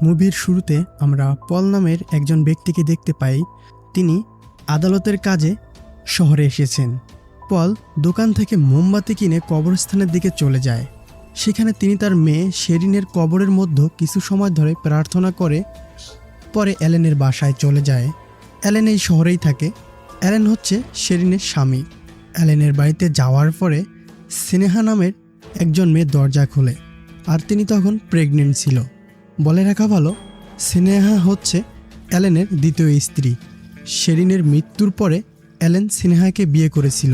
মুভির শুরুতে আমরা পল নামের একজন ব্যক্তিকে দেখতে পাই। তিনি আদালতের কাজে শহরে এসেছেন। পল দোকান থেকে মোমবাতি কিনে কবরস্থানের দিকে চলে যায়। সেখানে তিনি তার মেয়ে শেরিনের কবরের মধ্যে কিছু সময় ধরে প্রার্থনা করে পরে অ্যালেনের বাসায় চলে যায়। অ্যালেন এই শহরেই থাকে। অ্যালেন হচ্ছে শেরিনের স্বামী। অ্যালেনের বাড়িতে যাওয়ার পরে স্নেহা নামের একজন মেয়ে দরজা খোলে, আর তিনি তখন প্রেগনেন্ট ছিল। বলে রাখা ভালো, স্নেহা হচ্ছে অ্যালেনের দ্বিতীয় স্ত্রী। শেরিনের মৃত্যুর পরে অ্যালেন স্নেহাকে বিয়ে করেছিল।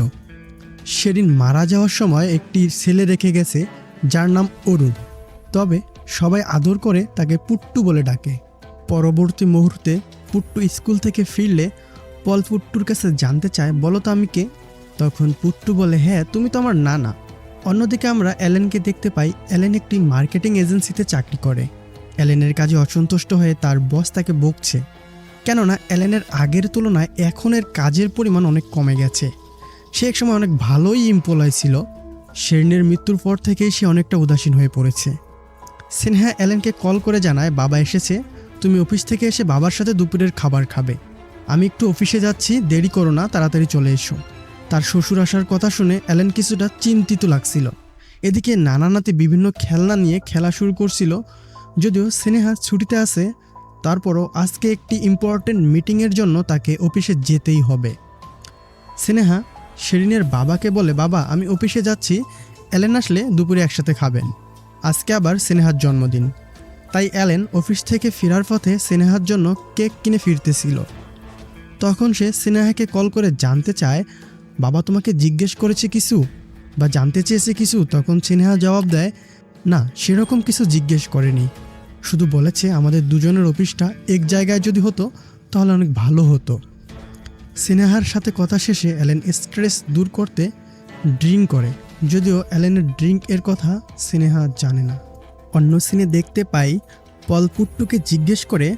শেরিন মারা যাওয়ার সময় একটি ছেলে রেখে গেছে যার নাম অরুণ, তবে সবাই আদর করে তাকে পুট্টু বলে ডাকে। পরবর্তী মুহূর্তে পুট্টু স্কুল থেকে ফিরলে পল পুট্টুর কাছে জানতে চায়, বলো তো আমি কে? তখন পুট্টু বলে, হ্যাঁ তুমি তো আমার নানা। অন্যদিকে আমরা অ্যালেনকে দেখতে পাই। অ্যালেন একটি মার্কেটিং এজেন্সিতে চাকরি করে। অ্যালেনের কাজে অসন্তুষ্ট হয়ে তার বস তাকে বকছে, কেননা অ্যালেনের আগের তুলনায় এখনের কাজের পরিমাণ অনেক কমে গেছে। সে একসময় অনেক ভালোই এমপ্লয় ছিল। শেরিনের মৃত্যুর পর থেকেই সে অনেকটা উদাসীন হয়ে পড়েছে। স্নেহা অ্যালেনকে কল করে জানায়, বাবা এসেছে, তুমি অফিস থেকে এসে বাবার সাথে দুপুরের খাবার খাবে। আমি একটু অফিসে যাচ্ছি, দেরি করো না, তাড়াতাড়ি চলে এসো। তার শ্বশুর আসার কথা শুনে অ্যালেন কিছুটা চিন্তিত লাগছিল। এদিকে নানা নাতি বিভিন্ন খেলনা নিয়ে খেলা শুরু করছিল। যদিও স্নেহা ছুটিতে আছে, তারপরও আজকে একটি ইম্পর্টেন্ট মিটিংয়ের জন্য তাকে অফিসে যেতেই হবে। স্নেহা শেরিনের বাবাকে বলে, বাবা আমি অফিসে যাচ্ছি, অ্যালেন আসলে দুপুরে একসাথে খাবেন। আজকে আবার স্নেহার জন্মদিন, তাই অ্যালেন অফিস থেকে ফেরার পথে স্নেহার জন্য কেক কিনে ফিরতেছিল। তখন সে স্নেহাকে কল করে জানতে চায়, বাবা তোমাকে জিজ্ঞেস করেছে কিছু বা জানতে চেয়েছে কিছু? তখন স্নেহা জবাব দেয়, না সেরকম কিছু জিজ্ঞেস করেনি, শুধু বলেছে আমাদের দুজনের অফিসটা এক জায়গায় যদি হতো তাহলে অনেক ভালো হতো। স্নেহার সাথে কথা শেষে অ্যালেন স্ট্রেস দূর করতে ড্রিঙ্ক করে, যদিও অ্যালেনের ড্রিঙ্ক এর কথা স্নেহা জানে না। অন্য সিনে দেখতে পাই পল পুট্টুকে জিজ্ঞেস করে,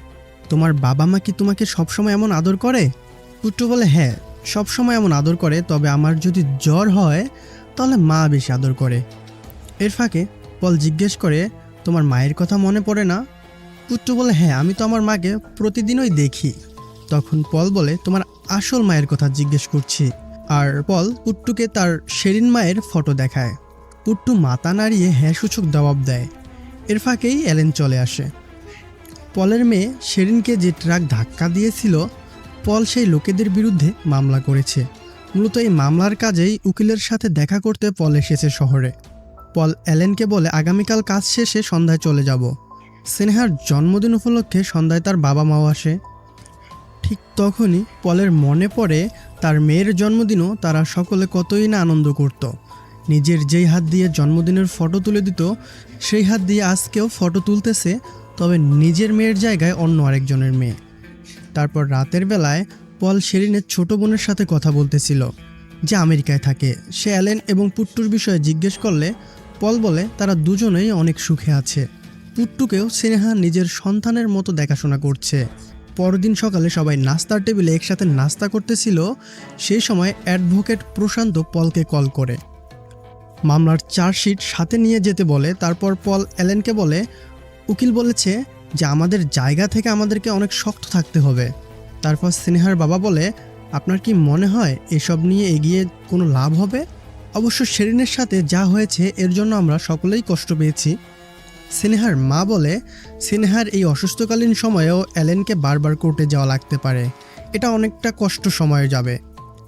তোমার বাবা মা কি তোমাকে সবসময় এমন আদর করে? পুট্টু বলে, হ্যাঁ সবসময় এমন আদর করে, তবে আমার যদি জ্বর হয় তাহলে মা বেশি আদর করে। এর ফাঁকে পল জিজ্ঞেস করে, তোমার মায়ের কথা মনে পড়ে না? পুট্টু বলে, হ্যাঁ আমি তো আমার মাকে প্রতিদিনই দেখি। তখন পল বলে, তোমার আসল মায়ের কথা জিজ্ঞেস করছি। আর পল পুট্টুকে তার শেরিন মায়ের ফটো দেখায়। পুট্টু মাথা নাড়িয়ে হ্যাঁ সূচক জবাব দেয়। এর ফাঁকেই অ্যালেন চলে আসে। পলের মেয়ে শেরিনকে যে ট্রাক ধাক্কা দিয়েছিল, পল সেই লোকেদের বিরুদ্ধে মামলা করেছে। মূলত এই মামলার কাজেই উকিলের সাথে দেখা করতে পল এসেছে শহরে। পল অ্যালেনকে বলে, আগামীকাল কাজ শেষে সন্ধ্যায় চলে যাব। স্নেহার জন্মদিন উপলক্ষে সন্ধ্যায় তার বাবা মাও আসে। ঠিক তখনই পলের মনে পড়ে তার মেয়ের জন্মদিনও তারা সকলে কতই না আনন্দ করত। নিজের যেই হাত দিয়ে জন্মদিনের ফটো তুলে দিত, সেই হাত দিয়ে আজকেও ফটো তুলতেছে, তবে নিজের মেয়ের জায়গায় অন্য আরেকজনের মেয়ে। তারপর রাতের বেলায় পল শেরিনের ছোট বোনের সাথে কথা বলতেছিল, যে আমেরিকায় থাকে। সে অ্যালেন এবং পুট্টুর বিষয়ে জিজ্ঞেস করলে পল বলে তারা দুজনেই অনেক সুখে আছে। পুট্টুকেও স্নেহা নিজের সন্তানের মতো দেখাশোনা করছে। পরদিন সকালে সবাই নাস্তার টেবিলে একসাথে নাস্তা করতেছিল। সেই সময় অ্যাডভোকেট প্রশান্ত পলকে কল করে মামলার চার্জশিট সাথে নিয়ে যেতে বলে। তারপর পল অ্যালেনকে বলে, উকিল বলেছে যে আমাদের জায়গা থেকে আমাদেরকে অনেক শক্ত থাকতে হবে। তারপর স্নেহার বাবা বলে, আপনার কি মনে হয় এসব নিয়ে এগিয়ে কোনো লাভ হবে? অবশ্য শেরিনের সাথে যা হয়েছে এর জন্য আমরা সকলেই কষ্ট পেয়েছি। স্নেহার মা বলে, স্নেহার এই অসুস্থকালীন সময়েও অ্যালেনকে বারবার কোর্টে যাওয়া লাগতে পারে, এটা অনেকটা কষ্ট সময়ে যাবে।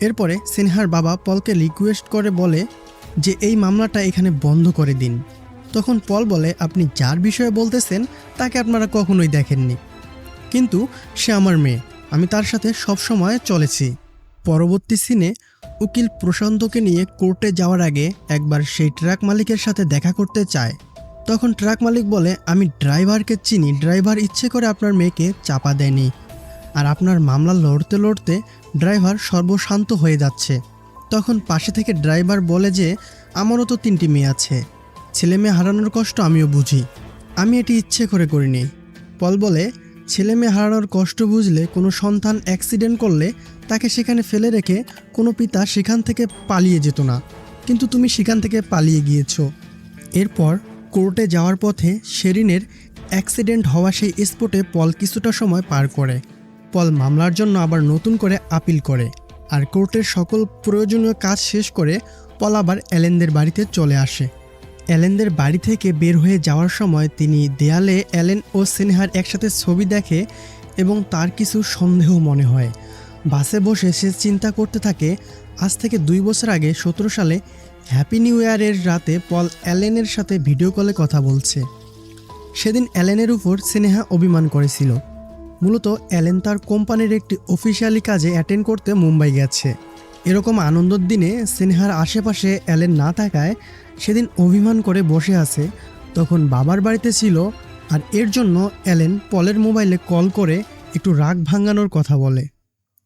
এরপরে স্নেহার বাবা পলকে রিকোয়েস্ট করে বলে যে এই মামলাটা এখানে বন্ধ করে দিন। তখন পল বলে, আপনি যার বিষয়ে বলতেছেন তাকে আপনারা কখনোই দেখেননি, কিন্তু সে আমার মেয়ে, আমি তার সাথে সবসময় চলেছি। পরবর্তী সিনে উকিল প্রশান্তকে নিয়ে কোর্টে যাওয়ার আগে একবার সেই ট্রাক মালিকের সাথে দেখা করতে চায়। তখন ট্রাক মালিক বলে, আমি ড্রাইভারকে চিনি, ড্রাইভার ইচ্ছে করে আপনার মেয়েকে চাপা দেয়নি, আর আপনার মামলা লড়তে লড়তে ড্রাইভার সর্বশান্ত হয়ে যাচ্ছে। তখন পাশে থেকে ড্রাইভার বলে যে আমারও তো 3টি মেয়ে আছে, ছেলে মেয়ে হারানোর কষ্ট আমিও বুঝি, আমি এটি ইচ্ছে করে করিনি। পল বলে, ছেলে মেয়ে হারানোর কষ্ট বুঝলে কোনো সন্তান অ্যাক্সিডেন্ট করলে তাকে সেখানে ফেলে রেখে কোনো পিতা সেখান থেকে পালিয়ে যেত না, কিন্তু তুমি সেখান থেকে পালিয়ে গিয়েছো। এরপর কোর্টে যাওয়ার পথে শেরিনের অ্যাক্সিডেন্ট হওয়া সেই স্পটে পল কিছুটা সময় পার করে। পল মামলার জন্য আবার নতুন করে আপিল করে, আর কোর্টের সকল প্রয়োজনীয় কাজ শেষ করে পল আবার অ্যালেনদের বাড়িতে চলে আসে। অ্যালেনদের বাড়ি থেকে বের হয়ে যাওয়ার সময় তিনি দেয়ালে অ্যালেন ও সিনহার একসাথে ছবি দেখে এবং তার কিছু সন্দেহ মনে হয়। বাসে বসে সে চিন্তা করতে থাকে, আজ থেকে 2 বছর আগে 17 সালে হ্যাপি নিউ ইয়ারের রাতে পল অ্যালেনের সাথে ভিডিও কলে কথা বলছে। সেদিন অ্যালেনের উপর সিনহা অভিমান করেছিল। মূলত অ্যালেন তার কোম্পানির একটি অফিসিয়ালি কাজে অ্যাটেন্ড করতে মুম্বাই গেছে। এরকম আনন্দের দিনে সিনহার আশেপাশে অ্যালেন না থাকায় সেদিন অভিমান করে বসে আছে। তখন বাবার বাড়িতে ছিল, আর এর জন্য অ্যালেন পলের মোবাইলে কল করে একটু রাগ ভাঙানোর কথা বলে।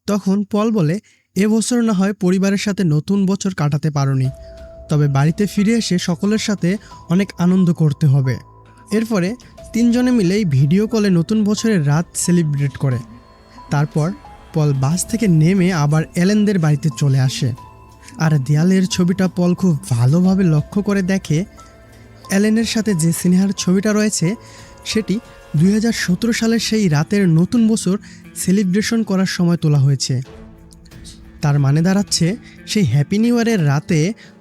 তখন পল বলে, এবছর না হয় পরিবারের সাথে নতুন বছর কাটাতে পারোনি, তবে বাড়িতে ফিরে এসে সকলের সাথে অনেক আনন্দ করতে হবে। এরপরে 3 জনে মিলেই ভিডিও কলে নতুন বছরের রাত সেলিব্রেট করে। তারপর পল বাস থেকে নেমে আবার অ্যালেনদের বাড়িতে চলে আসে, আর দেয়ালের ছবিটা পল খুব ভালোভাবে লক্ষ্য করে দেখে অ্যালেনের সাথে যে সিনহার ছবিটা রয়েছে সেটি 2017 সালের সেই রাতের নতুন বছর সেলিব্রেশন করার সময় তোলা হয়েছে। তার মানে দাঁড়াচ্ছে সেই হ্যাপি নিউ ইয়ারের রাতে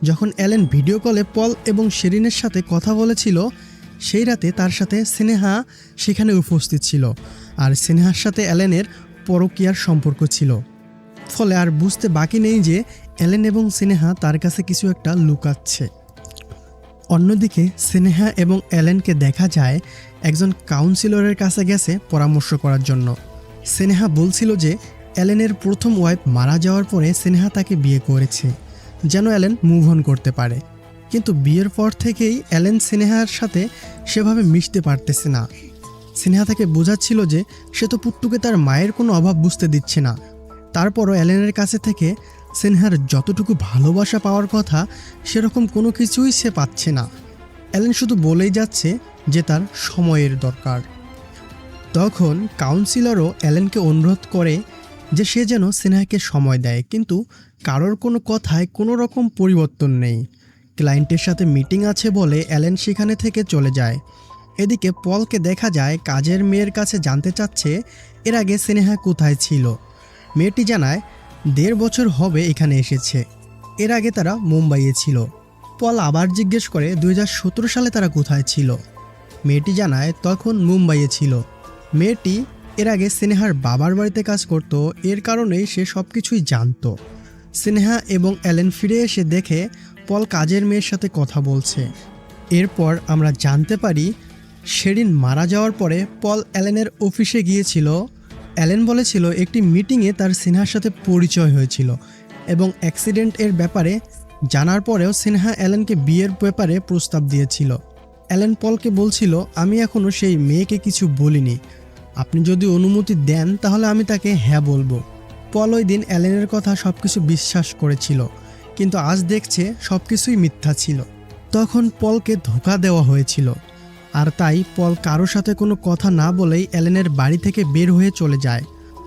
যখন অ্যালেন ভিডিও কলে পল এবং শেরিনের সাথে কথা বলেছিল, সেই রাতে তার সাথে সিনহা সেখানে উপস্থিত ছিল, আর সিনহার সাথে অ্যালেনের পরকীয়ার সম্পর্ক ছিল। ফলে আর বুঝতে বাকি নেই যে অ্যালেন এবং সিনহা তার কাছে কিছু একটা লুকাচ্ছে। অন্যদিকে সিনহা এবং অ্যালেনকে দেখা যায় একজন কাউন্সিলরের কাছে গেছে পরামর্শ করার জন্য। সিনহা বলছিল যে অ্যালেনের প্রথম ওয়াইফ মারা যাওয়ার পরে সিনহা তাকে বিয়ে করেছে যেন অ্যালেন মুভ অন করতে পারে, কিন্তু বিয়ের পর থেকেই অ্যালেন সিনহার সাথে সেভাবে মিশতে পারতেছে না। সিনহা তাকে বোঝাচ্ছিল যে সে তো পুত্তুকে তার মায়ের কোনো অভাব বুঝতে দিচ্ছে না। তারপরও অ্যালেনের কাছে থেকে সিনহার যতটুকু ভালোবাসা পাওয়ার কথা সেরকম কোনো কিছুই সে পাচ্ছে না। অ্যালেন শুধু বলেই যাচ্ছে যে তার সময়ের দরকার। তখন কাউন্সিলরও অ্যালেনকে অনুরোধ করে যে সে যেন সিনহাকে সময় দেয়, কিন্তু কারোর কোনো কথায় কোনো রকম পরিবর্তন নেই। ক্লায়েন্টের সাথে মিটিং আছে বলে অ্যালেন সেখানে থেকে চলে যায়। এদিকে পলকে দেখা যায় কাজের মেয়ের কাছে জানতে চাচ্ছে এর আগে সিনহা কোথায় ছিল। মেয়েটি জানায় 1.5 বছর হবে এখানে এসেছে, এর আগে তারা মুম্বাইয়ে ছিল। পল আবার জিজ্ঞেস করে 2017 সালে তারা কোথায় ছিল। মেয়েটি জানায় তখন মুম্বাইয়ে ছিল। মেয়েটি এর আগে সিনহার বাবার বাড়িতে কাজ করত, এর কারণেই সে সব কিছুই জানত। সিনহা এবং অ্যালেন ফিরে এসে দেখে পল কাজের মেয়ের সাথে কথা বলছে। এরপর আমরা জানতে পারি শেরিন মারা যাওয়ার পরে পল অ্যালেনের অফিসে গিয়েছিল। অ্যালেন বলেছিল একটি মিটিংয়ে তার সিনহার সাথে পরিচয় হয়েছিল এবং অ্যাক্সিডেন্টের ব্যাপারে জানার পরেও সিনহা অ্যালেনকে বিয়ের ব্যাপারে প্রস্তাব দিয়েছিল। অ্যালেন পলকে বলছিল, আমি এখনও সেই মেয়েকে কিছু বলিনি, আপনি যদি অনুমতি দেন তাহলে আমি তাকে হ্যাঁ বলবো। পল ওই দিন অ্যালেনের কথা সব কিছু বিশ্বাস করেছিল, কিন্তু আজ দেখছে সব কিছুই মিথ্যা ছিল। তখন পলকে ধোঁকা দেওয়া হয়েছিল, আর তাই পল কারো সাথে কোনো কথা না বলেই অ্যালেনের বাড়ি থেকে বের হয়ে চলে যায়।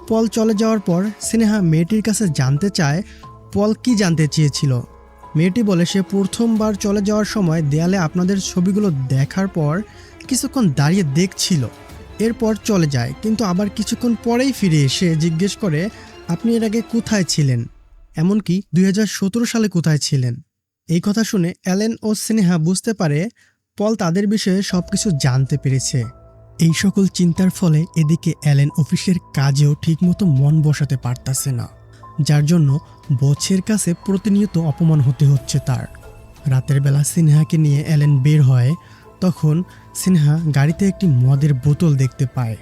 পল চলে যাওয়ার পর সিনহা মেয়েটির কাছে জানতে চায় পল কি জানতে চেয়েছিল। মেয়েটি বলে সে প্রথমবার চলে যাওয়ার সময় দেয়ালে আপনাদের ছবিগুলো দেখার পর কিছুক্ষণ দাঁড়িয়ে দেখছিল, এরপর চলে যায়, কিন্তু আবার কিছুক্ষণ পরেই ফিরে এসে জিজ্ঞেস করে আপনি এর আগে কোথায় ছিলেন, এমনকি 2017 সালে কোথায় ছিলেন। এই কথা শুনে অ্যালেন ও সিনহা বুঝতে পারে পল তাদের বিষয়ে সবকিছু জানতে পেরেছে। এই সকল চিন্তার ফলে এদিকে অ্যালেন অফিসের কাজেও ঠিকমতো মন বসাতে পারতাছে না, যার জন্য বসের কাছে প্রতিনিয়ত অপমান হতে হচ্ছে তার। রাতের বেলা সিনহাকে নিয়ে অ্যালেন বের হয়, তখন সিনহা গাড়িতে একটি মদের বোতল দেখতে পায়।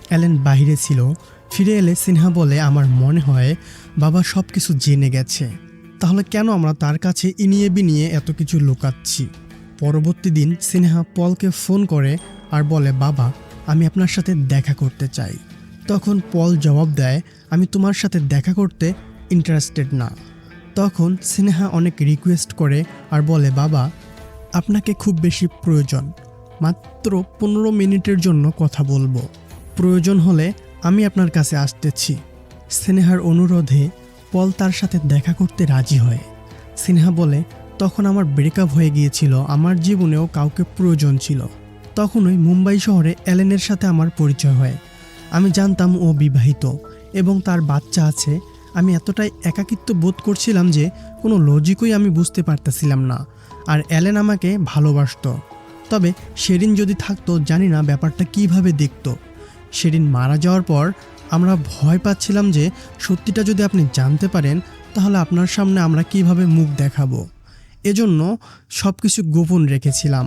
অ্যালেন বাইরে ছিল। ফিরে এলে সিনহা বলে আমার মনে হয় বাবা সব কিছু জেনে গেছে, তাহলে কেন আমরা তার কাছে ইনিয়ে বিনিয়ে এত কিছু লুকাচ্ছি। পরবর্তী দিন সিনহা পলকে ফোন করে আর বলে বাবা আমি আপনার সাথে দেখা করতে চাই। তখন পল জবাব দেয় আমি তোমার সাথে দেখা করতে ইন্টারেস্টেড না। তখন সিনহা অনেক রিকোয়েস্ট করে আর বলে বাবা আপনাকে খুব বেশি প্রয়োজন, মাত্র 15 মিনিটের জন্য কথা বলবো, প্রয়োজন হলে আমি আপনার কাছে আসতেছি। সিনহার অনুরোধে পল তার সাথে দেখা করতে রাজি হয়। সিনহা বলে তখন আমার ব্রেকআপ হয়ে গিয়েছিল, আমার জীবনেও কাউকে প্রয়োজন ছিল, তখনই মুম্বাই শহরে অ্যালেনের সাথে আমার পরিচয় হয়। আমি জানতাম ও বিবাহিত এবং তার বাচ্চা আছে। আমি এতটাই একাকিত্ব বোধ করছিলাম যে কোনো লজিকই আমি বুঝতে পারতেছিলাম না। আর অ্যালেন আমাকে ভালোবাসতো। তবে শেরিন যদি থাকতো জানি না ব্যাপারটা কিভাবে দেখতো। শেরিন মারা যাওয়ার পর আমরা ভয় পাচ্ছিলাম যে সত্যিটা যদি আপনি জানতে পারেন তাহলে আপনার সামনে আমরা কিভাবে মুখ দেখাবো। এজন্য সব কিছু গোপন রেখেছিলাম।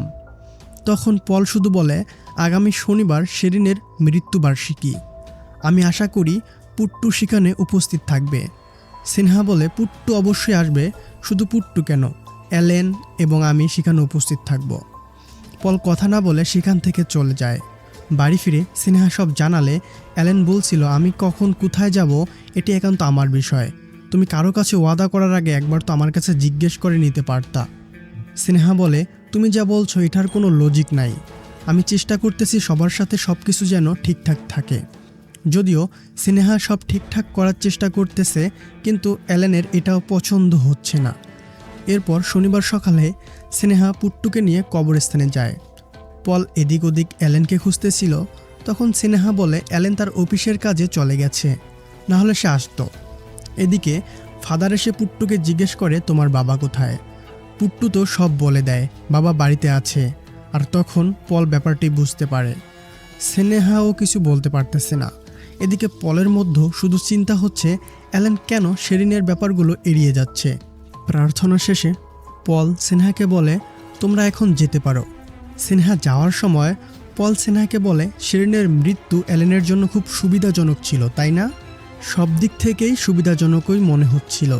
তখন পল শুধু বলে, আগামী শনিবার শেরিনের মৃত্যুবার্ষিকী। আমি আশা করি পুট্টু সেখানে উপস্থিত থাকবে। সিনহা বলে, পুট্টু অবশ্যই আসবে। শুধু পুট্টু কেন, অ্যালেন এবং আমি সেখানে উপস্থিত থাকব। পল কথা না বলে সেখান থেকে চলে যায়। বাড়ি ফিরে সিনহা সব জানালে অ্যালেন বলছিল, আমি কখন কোথায় যাব এটি একান্ত আমার বিষয়। তুমি কারো কাছে ওয়াদা করার আগে একবার তো আমার কাছে জিজ্ঞেস করে নিতে পারতা। সিনহা বলে, তুমি যা বলছো এটার কোনো লজিক নাই। আমি চেষ্টা করতেছি সবার সাথে সব কিছু যেন ঠিকঠাক থাকে। যদিও সিনহা সব ঠিকঠাক করার চেষ্টা করতেছে, কিন্তু অ্যালেনের এটাও পছন্দ হচ্ছে না। এরপর শনিবার সকালে সিনহা পুট্টুকে নিয়ে কবরস্থানে যায়। পল এদিক ওদিক অ্যালেনকে খুঁজতেছিল। তখন সিনহা বলে, অ্যালেন তার অফিসের কাজে চলে গেছে, না হলে সে আসতো। এদিকে ফাদার এসে পুট্টুকে জিজ্ঞেস করে, তোমার বাবা কোথায়? পুট্টু তো সব বলে দেয়, বাবা বাড়িতে আছে। আর তখন পল ব্যাপারটি বুঝতে পারে। সিনহাও কিছু বলতে পারতেছে না। এদিকে পলের মধ্যে শুধু চিন্তা হচ্ছে, অ্যালেন কেন শেরিনের ব্যাপারগুলো এড়িয়ে যাচ্ছে। প্রার্থনা শেষে পল সিনহাকে বলে, তোমরা এখন যেতে পারো। সিনহা যাওয়ার সময় পল সিনহাকে বলে, শেরিনের মৃত্যু অ্যালেনের জন্য খুব সুবিধাজনক ছিল, তাই না? সব দিক থেকেই সুবিধাজনকই মনে হচ্ছিল।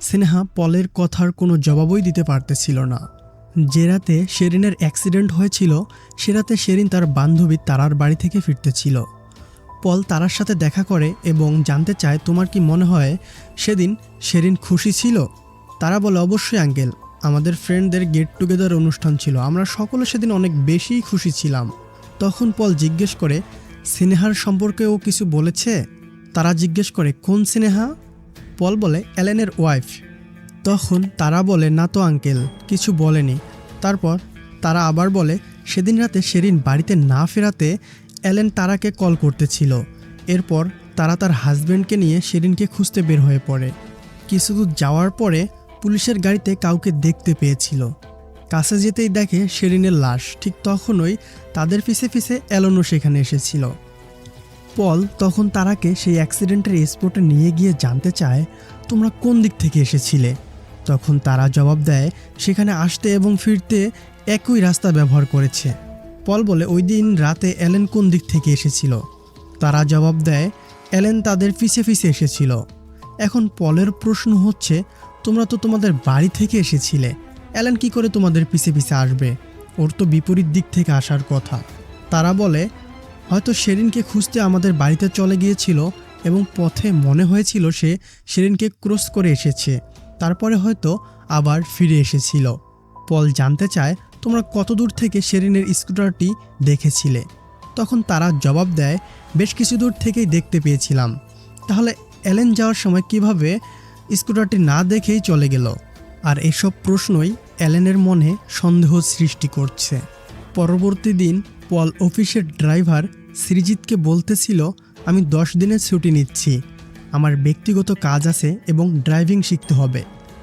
সিনহা পলের কথার কোনো জবাবই দিতে পারতেছিল না। যে রাতে শেরিনের অ্যাক্সিডেন্ট হয়েছিল সে রাতে শেরিন তার বান্ধবী তারার বাড়ি থেকে ফিরতেছিল। পল তারার সাথে দেখা করে এবং জানতে চায়, তোমার কি মনে হয় সেদিন শেরিন খুশি ছিল? তারা বলে, অবশ্যই আঙ্কেল, আমাদের ফ্রেন্ডদের গেট টুগেদার অনুষ্ঠান ছিল, আমরা সকলে সেদিন অনেক বেশি খুশি ছিলাম। তখন পল জিজ্ঞেস করে, সিনহার সম্পর্কে ও কিছু বলেছে? তারা জিজ্ঞেস করে, কোন সিনহা? পল বলে, অ্যালেনের ওয়াইফ। তখন তারা বলে, না তো আঙ্কেল, কিছু বলেনি। তারপর তারা আবার বলে, সেদিন রাতে শেরিন বাড়িতে না ফেরাতে অ্যালেন তারাকে কল করতেছিল। এরপর তারা তার হাজব্যান্ডকে নিয়ে শেরিনকে খুঁজতে বের হয়ে পড়ে। কিছু দূর যাওয়ার পরে পুলিশের গাড়িতে কাউকে দেখতে পেয়েছিল। কাছে যেতেই দেখে শেরিনের লাশ। ঠিক তখনই তাদের পিছে পিছে অ্যালেনও সেখানে এসেছিল। পল তখন তারাকে সেই অ্যাক্সিডেন্টের স্পটে নিয়ে গিয়ে জানতে চায়, তোমরা কোন দিক থেকে এসেছিলে? তখন তারা জবাব দেয়, সেখানে আসতে এবং ফিরতে একই রাস্তা ব্যবহার করেছে। পল বলে, ওই দিন রাতে অ্যালেন কোন দিক থেকে এসেছিল? তারা জবাব দেয়, অ্যালেন তাদের পিছে পিছে এসেছিল। এখন পলের প্রশ্ন হচ্ছে, তোমরা তো তোমাদের বাড়ি থেকে এসেছিলে, অ্যালেন কি করে তোমাদের পিছে পিছে আসবে? ওর তো বিপরীত দিক থেকে আসার কথা। তারা বলে, হয়তো শেরিনকে খুঁজতে আমাদের বাড়িতে চলে গিয়েছিল এবং পথে মনে হয়েছিল সে শেরিনকে ক্রস করে এসেছে, তারপরে হয়তো আবার ফিরে এসেছিল। পল জানতে চায়, তোমরা কত দূর থেকে শেরিনের স্কুটারটি দেখেছিলে? তখন তারা জবাব দেয়, বেশ কিছু দূর থেকেই দেখতে পেয়েছিলাম। তাহলে অ্যালেন যাওয়ার সময় কিভাবে স্কুটারটি না দেখেই চলে গেল? আর এসব প্রশ্নই অ্যালেনের মনে সন্দেহ সৃষ্টি করছে। পরবর্তী দিন পল অফিসের ড্রাইভার সৃজিতকে বলতেছিল, আমি 10 দিনের ছুটি নিচ্ছি, আমার ব্যক্তিগত কাজ আছে এবং ড্রাইভিং শিখতে হবে।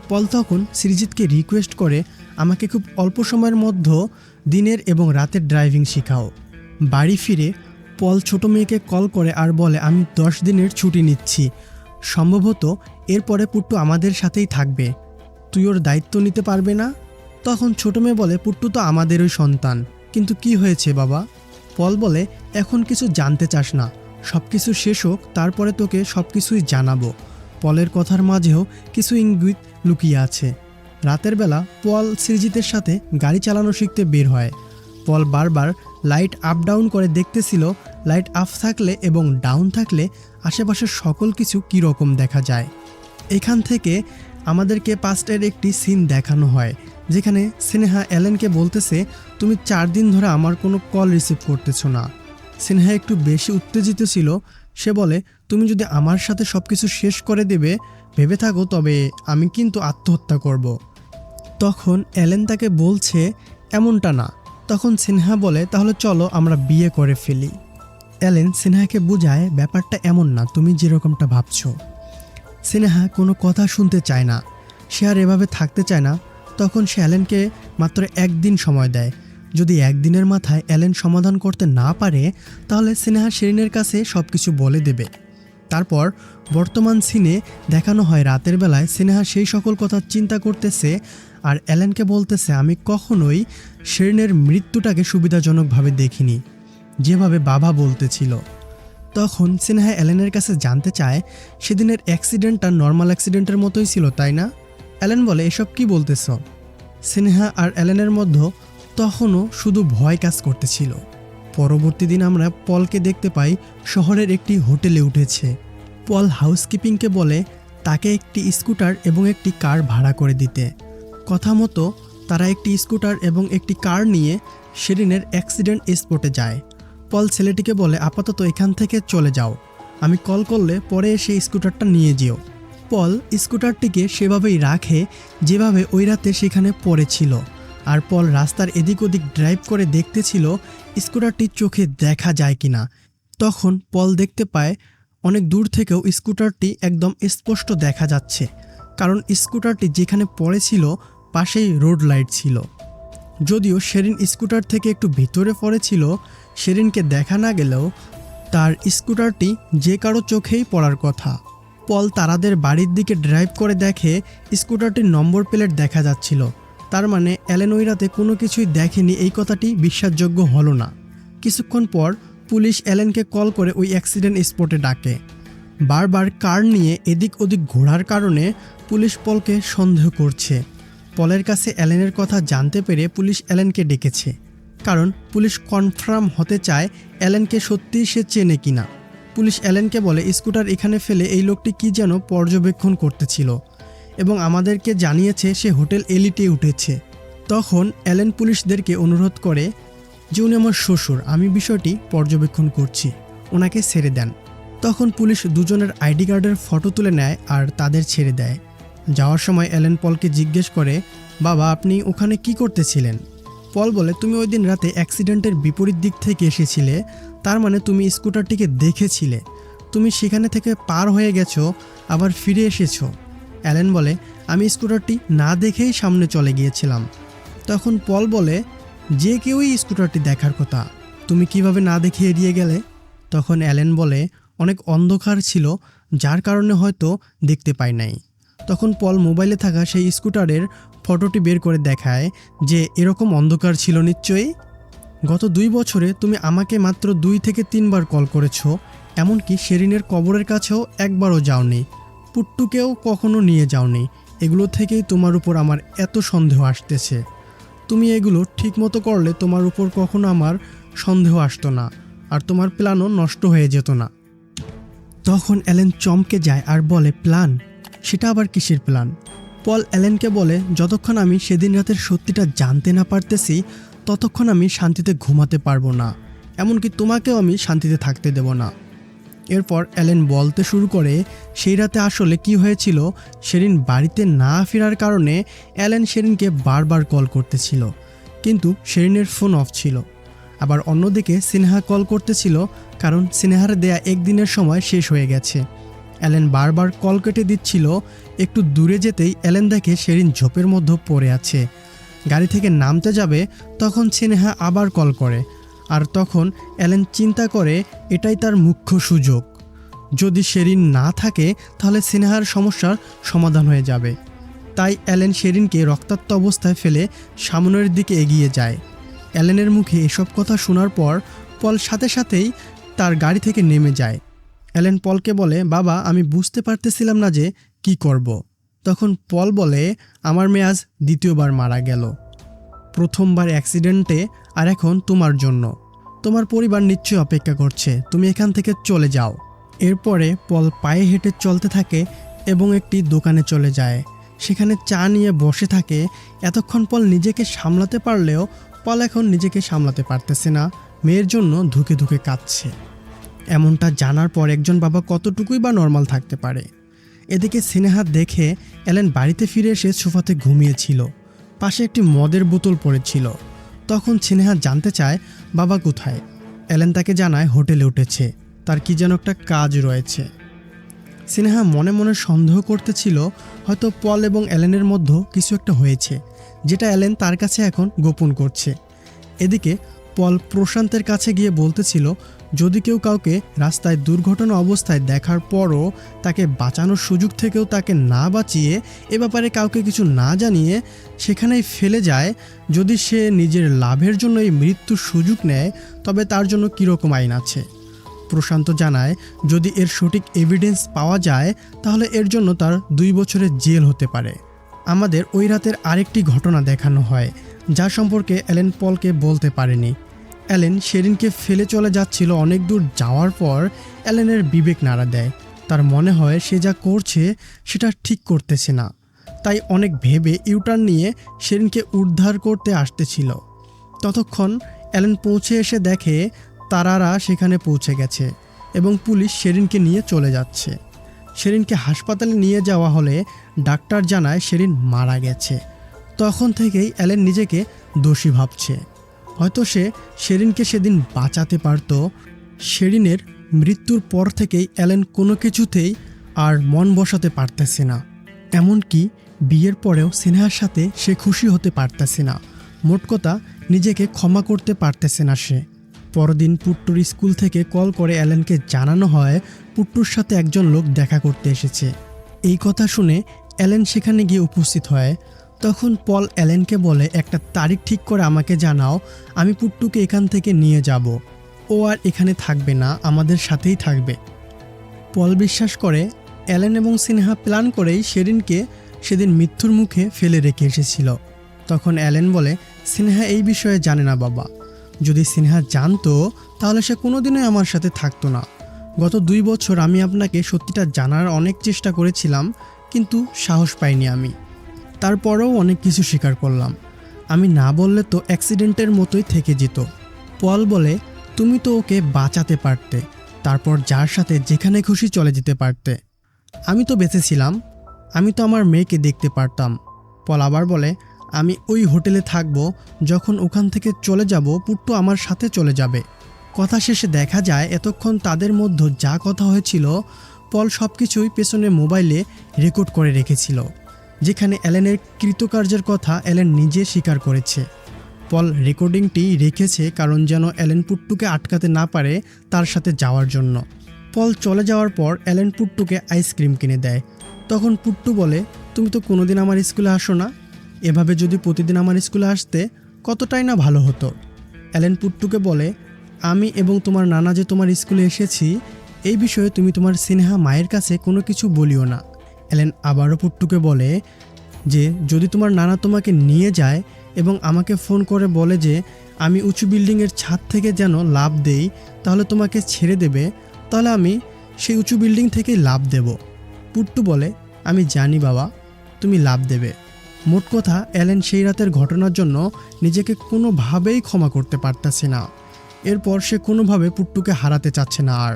পল তখন সৃজিতকে রিকোয়েস্ট করে, আমাকে খুব অল্প সময়ের মধ্যে দিনের এবং রাতের ড্রাইভিং শেখাও। বাড়ি ফিরে পল ছোট মেয়েকে কল করে আর বলে, আমি 10 দিনের ছুটি নিচ্ছি, সম্ভবত এরপরে পুট্টু আমাদের সাথেই থাকবে, তুই ওর দায়িত্ব নিতে পারবে না? তখন ছোট মেয়ে বলে, পুট্টু তো আমাদেরই সন্তান, কিন্তু কি হয়েছে বাবা? পল বলে, এখন কিছু জানতে চাস না, সব কিছু শেষ হোক তারপরে তোকে সব কিছুই জানাবো। পলের কথার মাঝেও কিছু ইঙ্গিত লুকিয়ে আছে। রাতের বেলা পল সৃজিতের সাথে গাড়ি চালানো শিখতে বের হয়। পল বারবার লাইট আপ ডাউন করে দেখতেছিল, লাইট আপ থাকলে এবং ডাউন থাকলে আশেপাশের সকল কিছু কীরকম দেখা যায়। এখান থেকে আমাদেরকে পাস্টের একটি সিন দেখানো হয়, যেখানে সিনহা অ্যালেনকে বলতেছে, তুমি 4 দিন ধরে আমার কোনো কল রিসিভ করতেছো না। সিনহা একটু বেশি উত্তেজিত ছিল। সে বলে, তুমি যদি আমার সাথে সব কিছু শেষ করে দেবে ভেবে থাকো তবে আমি কিন্তু আত্মহত্যা করব। তখন অ্যালেন তাকে বলছে, এমনটা না, তখন সিনহা বলে, তাহলে চলো আমরা বিয়ে করে ফেলি। অ্যালেন সিনহাকে বুঝায়, ব্যাপারটা এমন না তুমি যেরকমটা ভাবছো। সিনহা কোনো কথা শুনতে চায় না, সে আর এভাবে থাকতে চায় না। তখন সে অ্যালেনকে মাত্র একদিন সময় দেয়। যদি একদিনের মাথায় অ্যালেন সমাধান করতে না পারে, তাহলে সিনহা শিরিনের কাছে সব কিছু বলে দেবে। তারপর বর্তমান সিনে দেখানো হয় রাতের বেলায় সিনহা সেই সকল কথা চিন্তা করতেছে আর অ্যালেনকে বলতেছে, আমি কখনোই শিরিনের মৃত্যুটাকে সুবিধাজনকভাবে দেখিনি, যেভাবে বাবা বলতেছিল। তখন সিনহা অ্যালেনের কাছে জানতে চায়, সেদিনের অ্যাক্সিডেন্টটা নর্মাল অ্যাক্সিডেন্টের মতোই ছিল তাই না? অ্যালেন বলে, এসব কি বলতেছ? সিনহা আর অ্যালেনের মধ্যে তখনও শুধু ভয় কাজ করতেছিল। পরবর্তী দিন আমরা পলকে দেখতে পাই শহরের একটি হোটেলে উঠেছে। পল হাউসকিপিংকে বলে তাকে একটি স্কুটার এবং একটি কার ভাড়া করে দিতে। কথা মতো তারা একটি স্কুটার এবং একটি কার নিয়ে শিরিনের অ্যাক্সিডেন্ট স্পটে যায়। পল ছেলেটিকে বলে, আপাতত এখান থেকে চলে যাও, আমি কল করলে পরে এসে স্কুটারটা নিয়ে যেও। পল স্কুটারটিকে সেভাবেই রাখে যেভাবে ওই রাতে সেখানে পড়েছিল। আর পল রাস্তার এদিক ওদিক ড্রাইভ করে দেখতেছিল স্কুটারটি চোখে দেখা যায় কিনা। তখন পল দেখতে পায় অনেক দূর থেকেও স্কুটারটি একদম স্পষ্ট দেখা যাচ্ছে, কারণ স্কুটারটি যেখানে পড়েছিল পাশেই রোড লাইট ছিল। যদিও শেরিন স্কুটার থেকে একটু ভিতরে পড়েছিল, শেরিনকে দেখা না গেলেও তার স্কুটারটি যে কারো চোখেই পড়ার কথা। পল তারাদের বাড়ির দিকে ড্রাইভ করে দেখে স্কুটারটির নম্বর প্লেট দেখা যাচ্ছিল। তার মানে অ্যালেন ওই রাতে কোনো কিছুই দেখেনি, এই কথাটি বিশ্বাসযোগ্য হলো না। কিছুক্ষণ পর পুলিশ অ্যালেনকে কল করে ওই অ্যাক্সিডেন্ট স্পটে ডাকে। বারবার কার নিয়ে এদিক ওদিক ঘোরার কারণে পুলিশ পলকে সন্দেহ করছে। পলের কাছে অ্যালেনের কথা জানতে পেরে পুলিশ অ্যালেনকে ডেকেছে, কারণ পুলিশ কনফার্ম হতে চায় অ্যালেনকে সত্যিই সে চেনে কিনা। পুলিশ অ্যালেনকে বলে, স্কুটার এখানে ফেলে এই লোকটি কি যেন পর্যবেক্ষণ করতেছিল এবং আমাদেরকে জানিয়েছে সে হোটেল এলিটে উঠেছে। তখন অ্যালেন পুলিশদেরকে অনুরোধ করে যে উনি আমার শ্বশুর, আমি বিষয়টি পর্যবেক্ষণ করছি, ওনাকে ছেড়ে দেন। তখন পুলিশ দুজনের আইডি কার্ডের ফটো তুলে নেয় আর তাদের ছেড়ে দেয়। যাওয়ার সময় অ্যালেন পলকে জিজ্ঞেস করে, বাবা আপনি ওখানে কি করতেছিলেন? পল বলে, তুমি ওই দিন রাতে অ্যাক্সিডেন্টের বিপরীত দিক থেকে এসেছিলে, তার মানে তুমি স্কুটারটিকে দেখেছিলে, তুমি সেখানে থেকে পার হয়ে গেছো আবার ফিরে এসেছো। অ্যালেন বলে, আমি স্কুটারটি না দেখেই সামনে চলে গিয়েছিলাম। তখন পল বলে, যে কেউই স্কুটারটি দেখার কথা, তুমি কিভাবে না দেখে এড়িয়ে গেলে? তখন অ্যালেন বলে, অনেক অন্ধকার ছিল যার কারণে হয়তো দেখতে পাই নাই। তখন পল মোবাইলে থাকা সেই স্কুটারের ফটোটি বের করে দেখায় যে এরকম অন্ধকার ছিল নিশ্চয়ই। গত 2 বছরে তুমি আমাকে মাত্র 2 থেকে 3 বার কল করেছো, এমনকি শেরিনের কবরের কাছেও একবারও যাওনি, পুট্টুকেও কখনো নিয়ে যাওনি। এগুলো থেকেই তোমার উপর আমার এত সন্দেহ আসতেছে। তুমি এগুলো ঠিক মতো করলে তোমার উপর কখনো আমার সন্দেহ আসতো না আর তোমার প্ল্যানও নষ্ট হয়ে যেত না। তখন অ্যালেন চমকে যায় আর বলে, প্ল্যান? সেটা আবার কিসের প্ল্যান? পল অ্যালেনকে বলে, যতক্ষণ আমি সেদিন রাতের সত্যিটা জানতে না পারতেছি ততক্ষণ আমি শান্তিতে ঘুমাতে পারবো না, এমনকি তোমাকেও আমি শান্তিতে থাকতে দেব না। এরপর অ্যালেন বলতে শুরু করে সেই রাতে আসলে কি হয়েছিল। শেরিন বাড়িতে না ফেরার কারণে অ্যালেন শেরিনকে বারবার কল করতেছিল, কিন্তু শেরিনের ফোন অফ ছিল। আবার অন্যদিকে সিনহা কল করতেছিল, কারণ সিনহার দেয়া একদিনের সময় শেষ হয়ে গেছে। অ্যালেন বারবার কল কেটে দিচ্ছিল। একটু দূরে যেতেই অ্যালেন দেখে শেরিন ঝোপের মধ্যে পড়ে আছে। গাড়ি থেকে নামতে যাবে তখন সিনহা আবার কল করে, আর তখন অ্যালেন চিন্তা করে এটাই তার মুখ্য সুযোগ। যদি শেরিন না থাকে তাহলে সিনহার সমস্যার সমাধান হয়ে যাবে। তাই অ্যালেন শেরিনকে রক্তাক্ত অবস্থায় ফেলে সামনের দিকে এগিয়ে যায়। অ্যালেনের মুখে এসব কথা শোনার পর পল সাথে সাথেই তার গাড়ি থেকে নেমে যায়। অ্যালেন পলকে বলে, বাবা আমি বুঝতে পারতেছিলাম না যে কি করব। তখন পল বলে, আমার মেয়ে আজ দ্বিতীয়বার মারা গেল, প্রথমবার অ্যাক্সিডেন্টে, আর এখন তোমার জন্য। তোমার পরিবার নিশ্চয়ই অপেক্ষা করছে, তুমি এখান থেকে চলে যাও। এরপরে পল পায়ে হেঁটে চলতে থাকে এবং একটি দোকানে চলে যায়। সেখানে চা নিয়ে বসে থাকে। এতক্ষণ পল নিজেকে সামলাতে পারলেও পল এখন নিজেকে সামলাতে পারতেছে না, মেয়ের জন্য ধুকে ধুকে কাঁদছে। এমনটা জানার পর একজন বাবা কতটুকুই বা নর্মাল থাকতে পারে। এদিকে সিনেহা দেখে অ্যালেন বাড়িতে ফিরে এসে সোফাতে ঘুমিয়েছিল, পাশে একটি মদের বোতল পড়েছিল। তখন স্নেহা জানতে চায় বাবা কোথায়। অ্যালেন তাকে জানায় হোটেলে উঠেছে, তার কি যেন একটা কাজ রয়েছে। স্নেহা মনে মনে সন্দেহ করতেছিল হয়তো পল এবং অ্যালেনের মধ্যে কিছু একটা হয়েছে, যেটা অ্যালেন তার কাছে এখন গোপন করছে। এদিকে পল প্রশান্তের কাছে গিয়ে বলতেছিল যদি কেউ কাউকে রাস্তায় দুর্ঘটনা অবস্থায় দেখার পরও তাকে বাঁচানোর সুযোগ থেকেও তাকে না বাঁচিয়ে এ ব্যাপারে কাউকে কিছু না জানিয়ে সেখানেই ফেলে যায়, যদি সে নিজের লাভের জন্য এই মৃত্যুর সুযোগ নেয় তবে তার জন্য কীরকম আইন আছে। প্রশান্ত জানায় যদি এর সঠিক এভিডেন্স পাওয়া যায় তাহলে এর জন্য তার 2 বছরের জেল হতে পারে। আমাদের ওই রাতের আরেকটি ঘটনা দেখানো হয় যা সম্পর্কে অ্যালেন পলকে বলতে পারেনি। অ্যালেন শেরিনকে ফেলে চলে যাচ্ছিল। অনেক দূর যাওয়ার পর অ্যালেনের বিবেক নাড়া দেয়। তার মনে হয় সে যা করছে সেটা ঠিক করতেছে না, তাই অনেক ভেবে ইউটার্ন নিয়ে শেরিনকে উদ্ধার করতে আসতেছিল। ততক্ষণ অ্যালেন পৌঁছে এসে দেখে তারারা সেখানে পৌঁছে গেছে এবং পুলিশ শেরিনকে নিয়ে চলে যাচ্ছে। শেরিনকে হাসপাতালে নিয়ে যাওয়া হলে ডাক্তার জানায় শেরিন মারা গেছে। তখন থেকেই অ্যালেন নিজেকে দোষী ভাবছে। হয়তো সে শেরিনকে সেদিন বাঁচাতে পারত। শেরিনের মৃত্যুর পর থেকেই অ্যালেন কোনো কিছুতেই আর মন বসাতে পারতেছে না। এমনকি বিয়ের পরেও স্নেহার সাথে সে খুশি হতে পারতেছে না। মোট কথা নিজেকে ক্ষমা করতে পারতেছে না সে। পরদিন পুট্টুর স্কুল থেকে কল করে অ্যালেনকে জানানো হয় পুট্টুর সাথে একজন লোক দেখা করতে এসেছে। এই কথা শুনে অ্যালেন সেখানে গিয়ে উপস্থিত হয়। তখন পল অ্যালেনকে বলে একটা তারিখ ঠিক করে আমাকে জানাও, আমি পুট্টুকে এখান থেকে নিয়ে যাব। ও আর এখানে থাকবে না, আমাদের সাথেই থাকবে। পল বিশ্বাস করে অ্যালেন এবং স্নেহা প্ল্যান করেই শেরিনকে সেদিন মৃত্যুর মুখে ফেলে রেখে এসেছিল। তখন অ্যালেন বলে স্নেহা এই বিষয়ে জানে না বাবা, যদি স্নেহা জানতো তাহলে সে কোনোদিনই আমার সাথে থাকতো না। গত 2 বছর আমি আপনাকে সত্যিটা জানার অনেক চেষ্টা করেছিলাম, কিন্তু সাহস পাইনি আমি। তারপরেও অনেক কিছু স্বীকার করলাম। আমি না বললে তো অ্যাক্সিডেন্টের মতোই থেকে যেত। পল বলে তুমি তো ওকে বাঁচাতে পারতে, তারপর যার সাথে যেখানে খুশি চলে যেতে পারতে। আমি তো বেঁচে ছিলাম, আমি তো আমার মেয়েকে দেখতে পারতাম। পল আবার বলে আমি ওই হোটেলে থাকবো, যখন ওখান থেকে চলে যাব পুট্টু আমার সাথে চলে যাবে। কথা শেষে দেখা যায় এতক্ষণ তাদের মধ্যে যা কথা হয়েছিল পল সব কিছুই পেছনে মোবাইলে রেকর্ড করে রেখেছিল, যেখানে অ্যালেনের কৃতকার্যের কথা অ্যালেন নিজে স্বীকার করেছে। পল রেকর্ডিংটি রেখেছে কারণ যেন অ্যালেন পুট্টুকে আটকাতে না পারে তার সাথে যাওয়ার জন্য। পল চলে যাওয়ার পর অ্যালেন পুট্টুকে আইসক্রিম কিনে দেয়। তখন পুট্টু বলে তুমি তো কোনোদিন আমার স্কুলে আসো না, এভাবে যদি প্রতিদিন আমার স্কুলে আসতে কতটাই না ভালো হতো। অ্যালেন পুট্টুকে বলে আমি এবং তোমার নানা যে তোমার স্কুলে এসেছি এই বিষয়ে তুমি তোমার স্নেহা মায়ের কাছে কোনো কিছু বলিও না। অ্যালেন আবারও পুট্টুকে বলে যে যদি তোমার নানা তোমাকে নিয়ে যায় এবং আমাকে ফোন করে বলে যে আমি উঁচু বিল্ডিংয়ের ছাদ থেকে যেন লাফ দেই তাহলে তোমাকে ছেড়ে দেবে, তাহলে আমি সেই উঁচু বিল্ডিং থেকেই লাফ দেব। পুট্টু বলে আমি জানি বাবা, তুমি লাফ দেবে। মোট কথা অ্যালেন সেই রাতের ঘটনার জন্য নিজেকে কোনোভাবেই ক্ষমা করতে পারতেছে না। এরপর সে কোনোভাবে পুট্টুকে হারাতে চাচ্ছে না আর।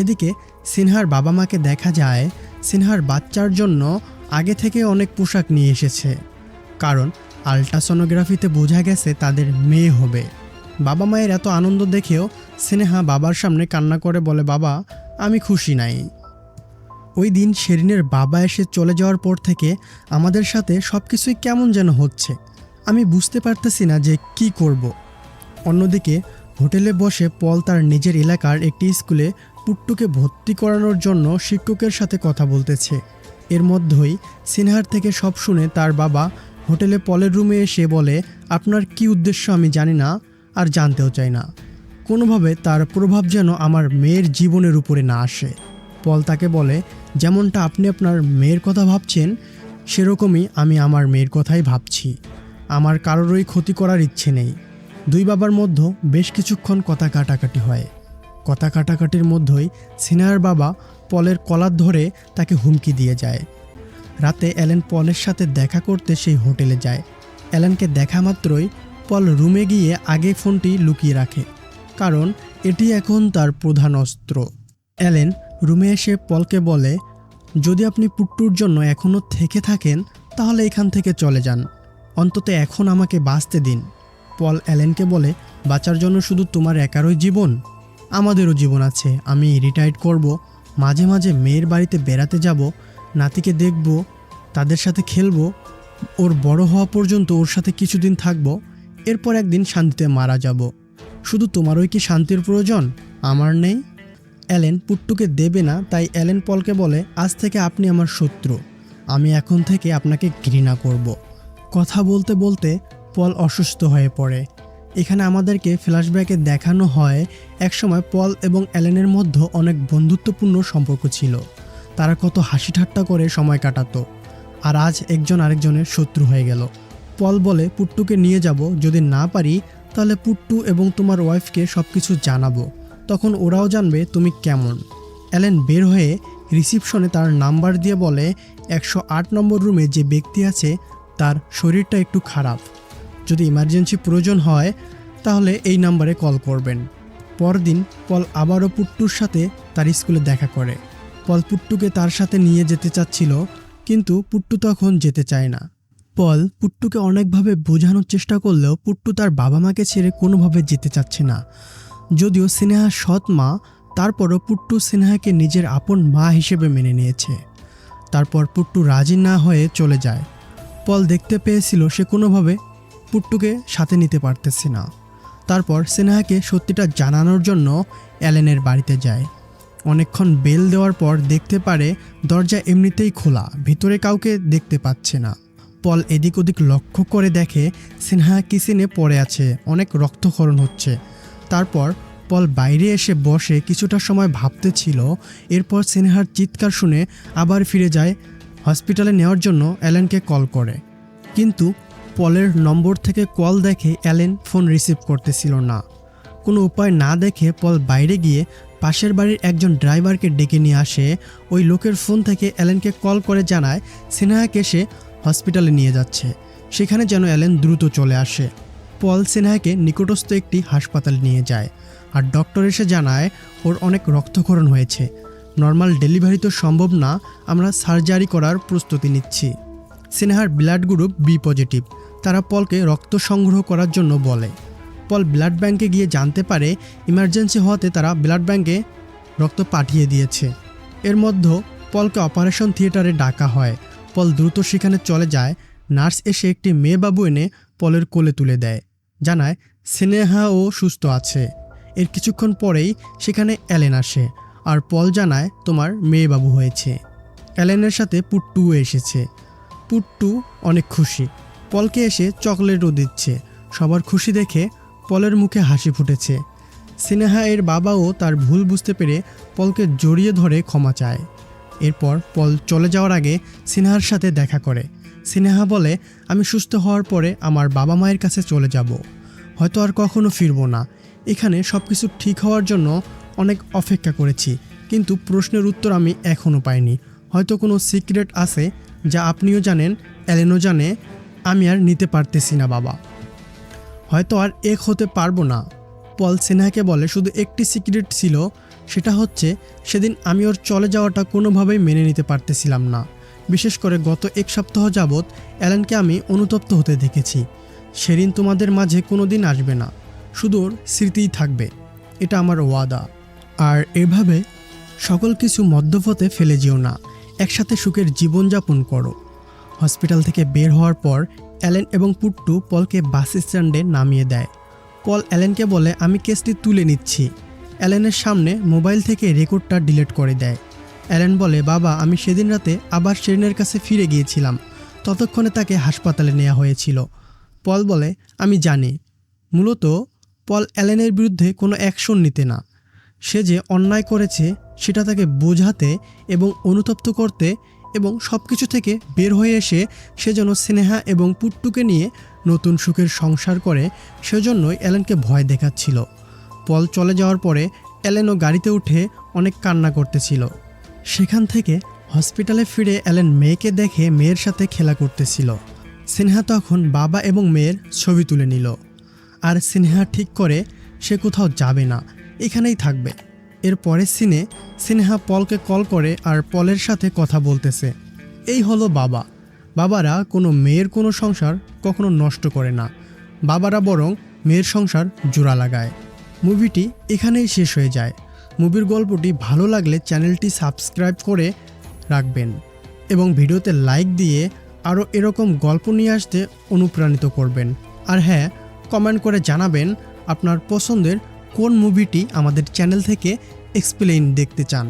এদিকে সিনহার বাবা মাকে দেখা যায় সিনহার বাচ্চার জন্য আগে থেকে অনেক পোশাক নিয়ে এসেছে, কারণ আল্ট্রাসোনোগ্রাফিতে বোঝা গেছে তাদের মেয়ে হবে। বাবা মায়ের এত আনন্দ দেখেও স্নেহা বাবার সামনে কান্না করে বলে বাবা আমি খুশি নাই। ওই দিন শেরিনের বাবা এসে চলে যাওয়ার পর থেকে আমাদের সাথে সব কিছুই কেমন যেন হচ্ছে, আমি বুঝতে পারতেছি না যে কি করব। অন্যদিকে হোটেলে বসে পল তার নিজের এলাকার একটি স্কুলে পুট্টুকে ভর্তি করানোর জন্য শিক্ষকের সাথে কথা বলতেছে। এর মধ্যেই সিনহার থেকে সব শুনে তার বাবা হোটেলে পলের রুমে এসে বলে আপনার কি উদ্দেশ্য আমি জানি না আর জানতেও চাই না, কোনোভাবে তার প্রভাব যেন আমার মেয়ের জীবনের উপরে না আসে। পল তাকে বলে যেমনটা আপনি আপনার মেয়ের কথা ভাবছেন সেরকমই আমি আমার মেয়ের কথাই ভাবছি, আমার কারোরই ক্ষতি করার ইচ্ছে নেই। দুই বাবার মধ্যে বেশ কিছুক্ষণ কথা কাটাকাটি হয়। কথা কাটাকাটির মধ্যেই সিনহার বাবা পলের কলার ধরে তাকে হুমকি দিয়ে যায়। রাতে অ্যালেন পলের সাথে দেখা করতে সেই হোটেলে যায়। অ্যালেনকে দেখা মাত্রই পল রুমে গিয়ে আগে ফোনটি লুকিয়ে রাখে, কারণ এটি এখন তার প্রধান অস্ত্র। অ্যালেন রুমে এসে পলকে বলে যদি আপনি পুট্টুর জন্য এখনও থেকে থাকেন তাহলে এখান থেকে চলে যান, অন্তত এখন আমাকে বাঁচতে দিন। পল অ্যালেনকে বলে, বাঁচার জন্য শুধু তোমার একারই জীবন? আমাদেরও জীবন আছে। আমি রিটায়ার্ড করব, মাঝে মাঝে মেয়ের বাড়িতে বেড়াতে যাব, নাতিকে দেখব, তাদের সাথে খেলবো, ওর বড় হওয়া পর্যন্ত ওর সাথে কিছুদিন থাকবো, এরপর একদিন শান্তিতে মারা যাব। শুধু তোমারই কি শান্তির প্রয়োজন? আমার নেই? অ্যালেন পুট্টুকে দেবে না, তাই অ্যালেন পলকে বলে, আজ থেকে আপনি আমার শত্রু। আমি এখন থেকে আপনাকে ঘৃণা করব। কথা বলতে বলতে পল অসুস্থ হয়ে পড়ে। এখানে আমাদেরকে ফ্ল্যাশব্যাকে দেখানো হয় একসময় পল এবং অ্যালেনের মধ্যে অনেক বন্ধুত্বপূর্ণ সম্পর্ক ছিল। তারা কত হাসি ঠাট্টা করে সময় কাটাতো। আর আজ একজন আরেকজনের শত্রু হয়ে গেল। পল বলে, পুট্টুকে নিয়ে যাব, যদি না পারি তাহলে পুট্টু এবং তোমার ওয়াইফকে সব কিছু জানাবো, তখন ওরাও জানবে তুমি কেমন। অ্যালেন বের হয়ে রিসিপশনে তার নাম্বার দিয়ে বলে, 108 নম্বর রুমে যে ব্যক্তি আছে তার শরীরটা একটু খারাপ, যদি ইমার্জেন্সি প্রয়োজন হয় তাহলে এই নাম্বারে কল করবেন। পরদিন পল আবারও পুট্টুর সাথে তার স্কুলে দেখা করে। পল পুট্টুকে তার সাথে নিয়ে যেতে চাচ্ছিল, কিন্তু পুট্টু তখন যেতে চায় না। পল পুট্টুকে অনেকভাবে বোঝানোর চেষ্টা করলেও পুট্টু তার বাবা মাকে ছেড়ে কোনোভাবে যেতে চাচ্ছে না। যদিও স্নেহা সৎ মা, তারপরও পুট্টু স্নেহাকে নিজের আপন মা হিসেবে মেনে নিয়েছে। তারপর পুট্টু রাজি না হয়ে চলে যায়। পল দেখতে পেয়েছিল সে কোনোভাবে পুট্টুকে সাথে নিতে পারতেছে না। তারপর স্নেহাকে সত্যিটা জানানোর জন্য অ্যালেনের বাড়িতে যায়। অনেকক্ষণ বেল দেওয়ার পর দেখতে পারে দরজা এমনিতেই খোলা, ভিতরে কাউকে দেখতে পাচ্ছে না। পল এদিক ওদিক লক্ষ্য করে দেখে স্নেহা কিচেনে পড়ে আছে, অনেক রক্তক্ষরণ হচ্ছে। তারপর পল বাইরে এসে বসে কিছুটা সময় ভাবতেছিল। এরপর স্নেহার চিৎকার শুনে আবার ফিরে যায়। হসপিটালে নেওয়ার জন্য অ্যালেনকে কল করে, কিন্তু পলের নম্বর থেকে কল দেখে অ্যালেন ফোন রিসিভ করতেছিল না। কোনো উপায় না দেখে পল বাইরে গিয়ে পাশের বাড়ির একজন ড্রাইভারকে ডেকে নিয়ে আসে। ওই লোকের ফোন থেকে অ্যালেনকে কল করে জানায় স্নেহাকে সে হসপিটালে নিয়ে যাচ্ছে, সেখানে যেন অ্যালেন দ্রুত চলে আসে। পল স্নেহাকে নিকটস্থ একটি হাসপাতালে নিয়ে যায়, আর ডক্টর এসে জানায় ওর অনেক রক্তক্ষরণ হয়েছে, নর্মাল ডেলিভারি তো সম্ভব না, আমরা সার্জারি করার প্রস্তুতি নিচ্ছি। স্নেহার ব্লাড গ্রুপ বি পজিটিভ। তারা পলকে রক্ত সংগ্রহ করার জন্য বলে। পল ব্লাড ব্যাংকে গিয়ে জানতে পারে ইমার্জেন্সি হওয়াতে তারা ব্লাড ব্যাংকে রক্ত পাঠিয়ে দিয়েছে। এর মধ্যে পলকে অপারেশন থিয়েটারে ডাকা হয়। পল দ্রুত সেখানে চলে যায়। নার্স এসে একটি মেয়ে বাবু এনে পলের কোলে তুলে দেয়, জানায় স্নেহাও সুস্থ আছে। এর কিছুক্ষণ পরেই সেখানে অ্যালেন আসে, আর পল জানায় তোমার মেয়ে বাবু হয়েছে। অ্যালেনের সাথে পুট্টুও এসেছে। পুট্টু অনেক খুশি, পলকে এসে চকলেটও দিচ্ছে। সবার খুশি দেখে পলের মুখে হাসি ফুটেছে। স্নেহা এর বাবাও তার ভুল বুঝতে পেরে পলকে জড়িয়ে ধরে ক্ষমা চায়। এরপর পল চলে যাওয়ার আগে স্নেহার সাথে দেখা করে। স্নেহা বলে, আমি সুস্থ হওয়ার পরে আমার বাবা মায়ের কাছে চলে যাব, হয়তো আর কখনো ফিরবো না। এখানে সব কিছু ঠিক হওয়ার জন্য অনেক অপেক্ষা করেছি, কিন্তু প্রশ্নের উত্তর আমি এখনও পাইনি। হয়তো কোনো সিক্রেট আছে যা আপনিও জানেন, অ্যালেনও জানে, আমি আর নিতে পারতেছি না বাবা, হয়তো আর এক হতে পারবো না। পল স্নেহাকে বলে, শুধু একটি সিক্রেট ছিল, সেটা হচ্ছে সেদিন আমি ওর চলে যাওয়াটা কোনোভাবেই মেনে নিতে পারতেছিলাম না। বিশেষ করে গত এক সপ্তাহ যাবৎ অ্যালেনকে আমি অনুতপ্ত হতে দেখেছি। সেদিন তোমাদের মাঝে কোনো দিন আসবে না, শুধু ওর স্মৃতিই থাকবে, এটা আমার ওয়াদা। আর এভাবে সকল কিছু মধ্যপথে ফেলে যেও না, একসাথে সুখের জীবনযাপন করো। হসপিটাল থেকে বের হওয়ার পর অ্যালেন এবং পুট্টু পলকে বাস স্ট্যান্ডে নামিয়ে দেয়। পল অ্যালেনকে বলে, আমি কেসটি তুলে নিচ্ছি। অ্যালেনের সামনে মোবাইল থেকে রেকর্ডটা ডিলিট করে দেয়। অ্যালেন বলে, বাবা, আমি সেদিন রাতে আবার শেরিনের কাছে ফিরে গিয়েছিলাম, ততক্ষণে তাকে হাসপাতালে নেওয়া হয়েছিল। পল বলে, আমি জানি। মূলত পল অ্যালেনের বিরুদ্ধে কোনো অ্যাকশন নিতে না, সে যে অন্যায় করেছে সেটা তাকে বোঝাতে এবং অনুতপ্ত করতে, এবং সব কিছু থেকে বের হয়ে এসে সে যেন স্নেহা এবং পুট্টুকে নিয়ে নতুন সুখের সংসার করে, সেজন্যই অ্যালেনকে ভয় দেখাচ্ছিল। পল চলে যাওয়ার পরে অ্যালেনও গাড়িতে উঠে অনেক কান্না করতেছিল। সেখান থেকে হসপিটালে ফিরে অ্যালেন মেয়েকে দেখে মেয়ের সাথে খেলা করতেছিল। স্নেহা তখন বাবা এবং মেয়ের ছবি তুলে নিল। আর স্নেহা ঠিক করে সে কোথাও যাবে না, এখানেই থাকবে। এর পরের সিনে স্নেহা পলকে কল করে আর পলের সাথে কথা বলতেছে। এই হলো বাবা। বাবারা কোনো মেয়ের কোনো সংসার কখনো নষ্ট করে না, বাবারা বরং মেয়ের সংসার জোড়া লাগায়। মুভিটি এখানেই শেষ হয়ে যায়। মুভির গল্পটি ভালো লাগলে চ্যানেলটি সাবস্ক্রাইব করে রাখবেন এবং ভিডিওতে লাইক দিয়ে আরও এরকম গল্প নিয়ে আসতে অনুপ্রাণিত করবেন। আর হ্যাঁ, কমেন্ট করে জানাবেন আপনার পছন্দের কোন মুভিটি আমাদের চ্যানেল থেকে এক্সপ্লেইন দেখতে চান।